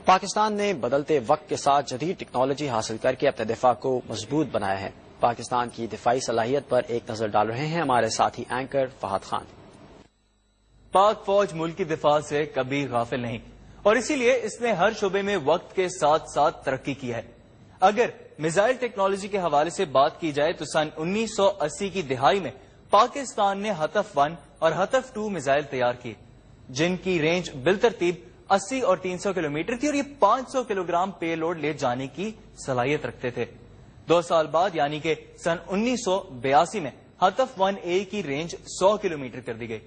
پاکستان نے بدلتے وقت کے ساتھ جدید ٹیکنالوجی حاصل کر کے اپنے دفاع کو مضبوط بنایا ہے۔ پاکستان کی دفاعی صلاحیت پر ایک نظر ڈال رہے ہیں ہمارے ساتھی اینکر فہد خان۔ پاک فوج ملک کی دفاع سے کبھی غافل نہیں اور اسی لیے اس نے ہر شعبے میں وقت کے ساتھ ساتھ ترقی کی ہے۔ اگر میزائل ٹیکنالوجی کے حوالے سے بات کی جائے تو سن 1980 کی دہائی میں پاکستان نے ہتف 1 اور ہتف 2 میزائل تیار کیے، جن کی رینج بالترتیب 80 اور 300 کلومیٹر تھی اور یہ 500 کلو گرام پے لوڈ لے جانے کی صلاحیت رکھتے تھے۔ 2 سال بعد یعنی کہ سن 1982 میں ہتف 1A کی رینج 100 کلومیٹر کر دی گئی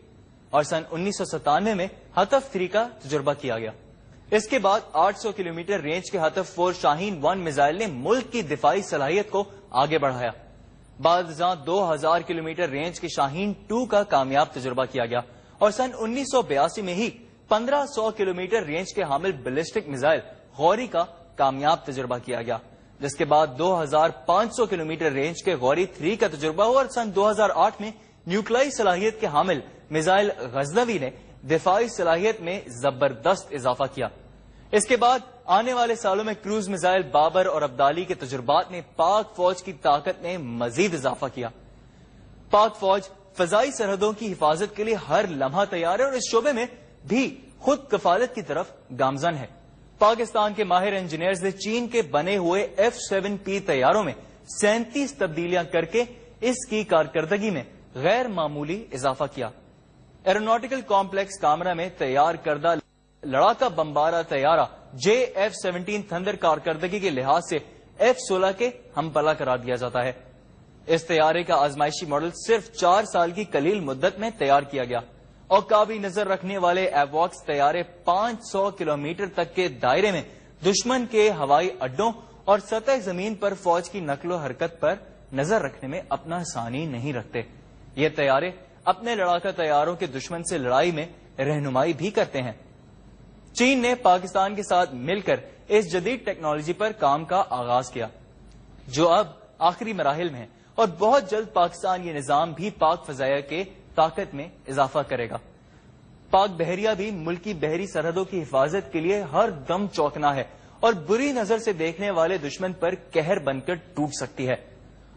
اور سن 1997 میں ہتف 3 کا تجربہ کیا گیا۔ اس کے بعد 800 کلومیٹر رینج کے ہتف 4 شاہین 1 میزائل نے ملک کی دفاعی صلاحیت کو آگے بڑھایا۔ بعد ازاں 2000 کلومیٹر رینج کے شاہین 2 کا کامیاب تجربہ کیا گیا اور سن 1982 میں ہی 1500 کلومیٹر رینج کے حامل بیلسٹک میزائل غوری کا کامیاب تجربہ کیا گیا، جس کے بعد 2500 کلومیٹر رینج کے غوری 3 کا تجربہ ہوا اور سن 2008 میں نیوکلیائی صلاحیت کے حامل میزائل غزنوی نے دفاعی صلاحیت میں زبردست اضافہ کیا۔ اس کے بعد آنے والے سالوں میں کروز میزائل بابر اور عبدالی کے تجربات نے پاک فوج کی طاقت میں مزید اضافہ کیا۔ پاک فوج فضائی سرحدوں کی حفاظت کے لیے ہر لمحہ تیار ہے اور اس شعبے میں بھی خود کفالت کی طرف گامزن ہے۔ پاکستان کے ماہر انجینئرز نے چین کے بنے ہوئے F-7P طیاروں میں 37 تبدیلیاں کر کے اس کی کارکردگی میں غیر معمولی اضافہ کیا۔ ایروناٹیکل کمپلیکس کامرا میں تیار کردہ لڑاکا بمبارہ طیارہ JF-17 تھنڈر کارکردگی کے لحاظ سے F-16 کے ہم پلہ قرار دیا جاتا ہے۔ اس طیارے کا آزمائشی ماڈل صرف 4 سال کی قلیل مدت میں تیار کیا گیا اور قابل نظر رکھنے والے ایواکس طیارے 500 کلومیٹر تک کے دائرے میں دشمن کے ہوائی اڈوں اور سطح زمین پر فوج کی نقل و حرکت پر نظر رکھنے میں اپنا ثانی نہیں رکھتے۔ یہ طیارے اپنے لڑاکا طیاروں کے دشمن سے لڑائی میں رہنمائی بھی کرتے ہیں۔ چین نے پاکستان کے ساتھ مل کر اس جدید ٹیکنالوجی پر کام کا آغاز کیا، جو اب آخری مراحل میں ہے اور بہت جلد پاکستان یہ نظام بھی پاک فضائیہ کے طاقت میں اضافہ کرے گا۔ پاک بحریہ بھی ملکی بحری سرحدوں کی حفاظت کے لیے ہر دم چوکنا ہے اور بری نظر سے دیکھنے والے دشمن پر قہر بن کر ٹوٹ سکتی ہے۔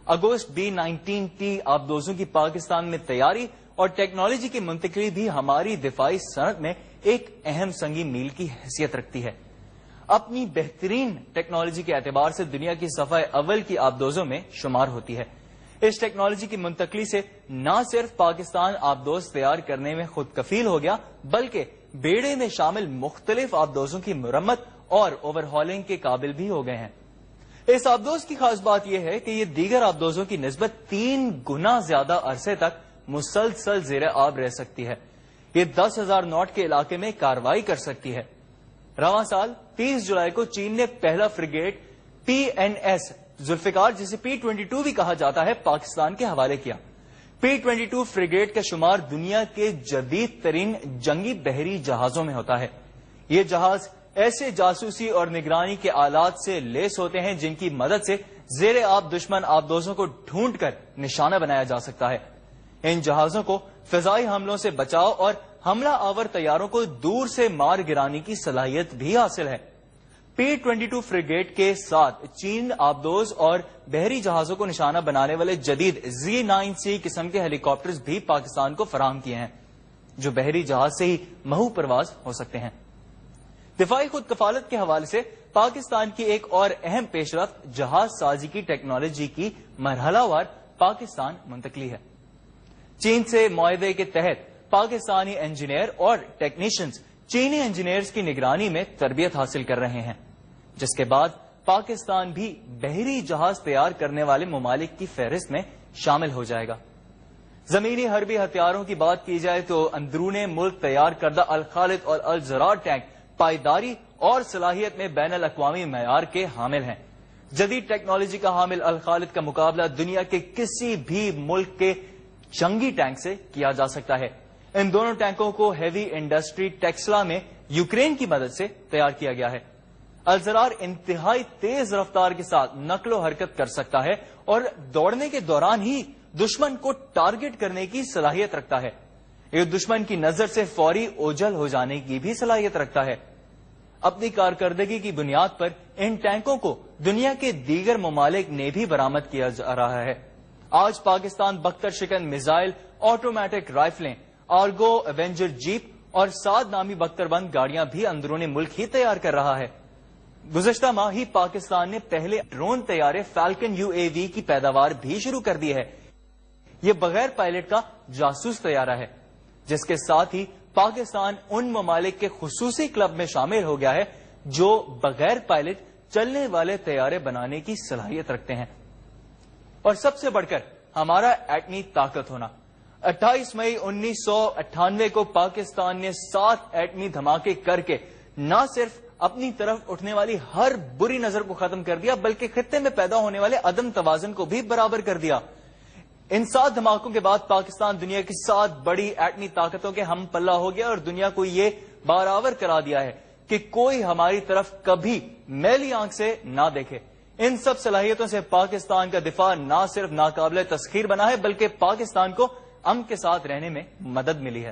اگوست B-19T آبدوزوں کی پاکستان میں تیاری اور ٹیکنالوجی کی منتقلی بھی ہماری دفاعی صنعت میں ایک اہم سنگی میل کی حیثیت رکھتی ہے۔ اپنی بہترین ٹیکنالوجی کے اعتبار سے دنیا کی صفحہ اول کی آبدوزوں میں شمار ہوتی ہے۔ اس ٹیکنالوجی کی منتقلی سے نہ صرف پاکستان آبدوز تیار کرنے میں خود کفیل ہو گیا بلکہ بیڑے میں شامل مختلف آبدوزوں کی مرمت اور اوور ہالنگ کے قابل بھی ہو گئے ہیں۔ اس آبدوز کی خاص بات یہ ہے کہ یہ دیگر آبدوزوں کی نسبت 3 گنا زیادہ عرصے تک مسلسل زیر آب رہ سکتی ہے۔ یہ 10,000 ناٹ کے علاقے میں کارروائی کر سکتی ہے۔ رواں سال 30 جولائی کو چین نے پہلا فریگیٹ PNS ذوالفقار، جسے P-22 بھی کہا جاتا ہے، پاکستان کے حوالے کیا۔ P-22 فریگیٹ کا شمار دنیا کے جدید ترین جنگی بحری جہازوں میں ہوتا ہے۔ یہ جہاز ایسے جاسوسی اور نگرانی کے آلات سے لیس ہوتے ہیں جن کی مدد سے زیر آب دشمن آبدوزوں کو ڈھونڈ کر نشانہ بنایا جا سکتا ہے۔ ان جہازوں کو فضائی حملوں سے بچاؤ اور حملہ آور طیاروں کو دور سے مار گرانے کی صلاحیت بھی حاصل ہے۔ P-22 فریگیٹ کے ساتھ چین آبدوز اور بحری جہازوں کو نشانہ بنانے والے جدید Z-9C قسم کے ہیلی کاپٹرز بھی پاکستان کو فراہم کیے ہیں، جو بحری جہاز سے ہی محو پرواز ہو سکتے ہیں۔ دفاعی خود کفالت کے حوالے سے پاکستان کی ایک اور اہم پیش رفت جہاز سازی کی ٹیکنالوجی کی مرحلہ وار پاکستان منتقلی ہے۔ چین سے معاہدے کے تحت پاکستانی انجینئر اور ٹیکنیشینز چینی انجینئرز کی نگرانی میں تربیت حاصل کر رہے ہیں، جس کے بعد پاکستان بھی بحری جہاز تیار کرنے والے ممالک کی فہرست میں شامل ہو جائے گا۔ زمینی حربی ہتھیاروں کی بات کی جائے تو اندرون ملک تیار کردہ الخالد اور الزرار ٹینک پائیداری اور صلاحیت میں بین الاقوامی معیار کے حامل ہیں۔ جدید ٹیکنالوجی کا حامل الخالد کا مقابلہ دنیا کے کسی بھی ملک کے جنگی ٹینک سے کیا جا سکتا ہے۔ ان دونوں ٹینکوں کو ہیوی انڈسٹری ٹیکسلا میں یوکرین کی مدد سے تیار کیا گیا ہے۔ الزرار انتہائی تیز رفتار کے ساتھ نقل و حرکت کر سکتا ہے اور دوڑنے کے دوران ہی دشمن کو ٹارگٹ کرنے کی صلاحیت رکھتا ہے۔ یہ دشمن کی نظر سے فوری اوجھل ہو جانے کی بھی صلاحیت رکھتا ہے۔ اپنی کارکردگی کی بنیاد پر ان ٹینکوں کو دنیا کے دیگر ممالک نے بھی برآمد کیا جا رہا ہے۔ آج پاکستان بختر شکن میزائل، آٹومیٹک رائفلیں، آرگو ایونجر جیپ اور 7 نامی بختر بند گاڑیاں بھی اندرون ملک ہی تیار کر رہا ہے۔ گزشتہ ماہ ہی پاکستان نے پہلے ڈرون طیارے فالکن UAV کی پیداوار بھی شروع کر دی ہے۔ یہ بغیر پائلٹ کا جاسوس طیارہ ہے، جس کے ساتھ ہی پاکستان ان ممالک کے خصوصی کلب میں شامل ہو گیا ہے جو بغیر پائلٹ چلنے والے طیارے بنانے کی صلاحیت رکھتے ہیں۔ اور سب سے بڑھ کر ہمارا ایٹمی طاقت ہونا۔ 28 مئی 1998 کو پاکستان نے 7 ایٹمی دھماکے کر کے نہ صرف اپنی طرف اٹھنے والی ہر بری نظر کو ختم کر دیا، بلکہ خطے میں پیدا ہونے والے عدم توازن کو بھی برابر کر دیا۔ ان 7 دھماکوں کے بعد پاکستان دنیا کی 7 بڑی ایٹمی طاقتوں کے ہم پلہ ہو گیا اور دنیا کو یہ باراور کرا دیا ہے کہ کوئی ہماری طرف کبھی میلی آنکھ سے نہ دیکھے۔ ان سب صلاحیتوں سے پاکستان کا دفاع نہ صرف ناقابل تسخیر بنا ہے، بلکہ پاکستان کو امن کے ساتھ رہنے میں مدد ملی ہے۔